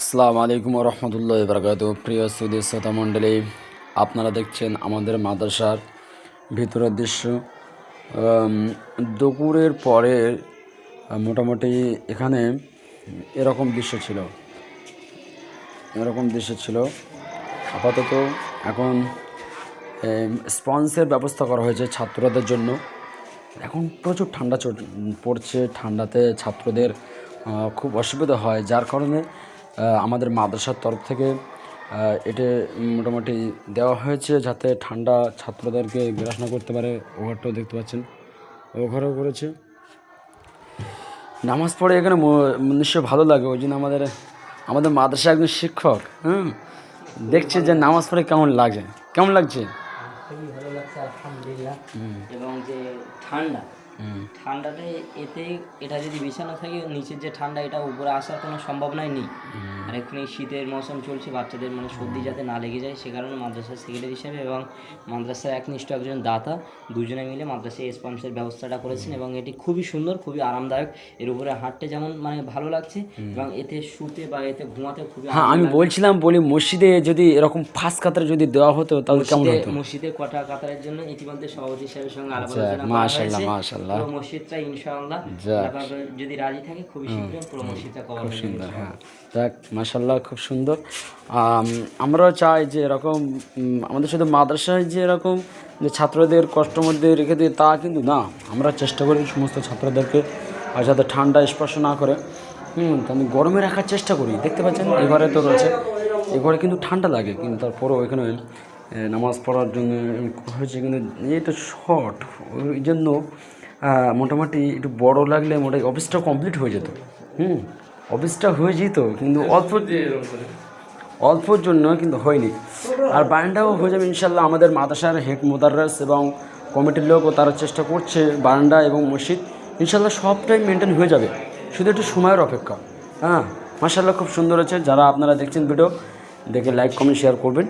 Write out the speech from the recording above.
আসসালামু আলাইকুম রহমতুল্লাহ বরকাত। প্রিয় সুদী শ্রোতা মণ্ডলী, আপনারা দেখছেন আমাদের মাদ্রাসার ভিতরের দৃশ্য। দুপুরের পরে মোটামুটি এখানে এরকম দৃশ্য ছিল। আপাতত এখন স্পঞ্জের ব্যবস্থা করা হয়েছে ছাত্রদের জন্য। এখন প্রচুর ঠান্ডা পড়ছে, ঠান্ডাতে ছাত্রদের খুব অসুবিধা হয়, যার কারণে আমাদের মাদ্রাসার তরফ থেকে এটা মোটামুটি দেওয়া হয়েছে যাতে ঠান্ডা ছাত্রদেরকে গ্রাস না করতে পারে। ওঘরটাও দেখতে পাচ্ছেন, ওঘরও করেছে। নামাজ পড়ে এখানে নিশ্চয় ভালো লাগে, ওই জন্য আমাদের মাদ্রাসা একজন শিক্ষক দেখছে যে নামাজ পড়ে কেমন লাগছে। খুবই ভালো লাগছে আলহামদুলিল্লাহ। এবং যে ঠান্ডাতে এটা যদি বিছানা থাকে নিচের যে ঠান্ডা, এটা উপরে আসার কোনো সম্ভাবনাই নেই। আর এখানে শীতের মৌসুম চলছে, বাচ্চাদের সর্দি যাতে না লেগে যায়, সে কারণে মাদ্রাসার সেক্রেটারি হিসেবে এবং মাদ্রাসার একনিষ্ঠ একজন দাতা দুজনে মিলে মাদ্রাসায় স্পঞ্জের ব্যবস্থাটা করেছেন। এবং এটি খুবই সুন্দর, খুবই আরামদায়ক। এর উপরে হাঁটতে যেমন ভালো লাগছে, এবং এতে শুতে বা এতে ঘুমাতে খুবই আমি বলছিলাম মসজিদে যদি এরকম ফাঁস কাতারে যদি দেওয়া হতো তাহলে কেমন হতো। মসজিদে কটা কাতারের জন্য ইতিমধ্যে সভাপতি সাহেবের সঙ্গে আলোচনা মাশাআল্লাহ মসজিদটা ইনশাআল্লাহ যদি রাজি থাকে খুবই শীঘ্রই পুরো মসজিদটা কভার হয়ে যাবে। হ্যাঁ, যাক মাশাআল্লাহ, খুব সুন্দর। আমরাও চাই যে এরকম আমাদের শুধু মাদ্রাসায় যে এরকম যে ছাত্রদের কষ্টের মধ্যে রেখে দিয়ে তা কিন্তু না, আমরা চেষ্টা করি সমস্ত ছাত্রদেরকে যাতে ঠান্ডা স্পর্শ না করে আমি গরমে রাখার চেষ্টা করি। দেখতে পাচ্ছেন এঘরে তো রয়েছে, এঘরে কিন্তু ঠান্ডা লাগে, কিন্তু তারপরেও এখানে নামাজ পড়ার জন্য হয়েছে। কিন্তু এটা শর্ট, ওই জন্য মোটামুটি একটু বড় লাগলে মোটামুটি অফিসটা কমপ্লিট হয়ে যেত। অফিসটা হয়ে যেত, কিন্তু অল্পর জন্য কিন্তু হয়নি। আর বারান্দাও হয়ে যাবে ইনশাল্লাহ। আমাদের মাদ্রাসার হেড মোদাররাস এবং কমিটির লোকও তারা চেষ্টা করছে, বারান্দা এবং মসজিদ ইনশাল্লাহ সবটাই মেনটেন হয়ে যাবে, শুধু একটু সময়ের অপেক্ষা। মাশাআল্লাহ, খুব সুন্দর হয়েছে। যারা আপনারা দেখছেন ভিডিও দেখে লাইক কমেন্ট শেয়ার করবেন।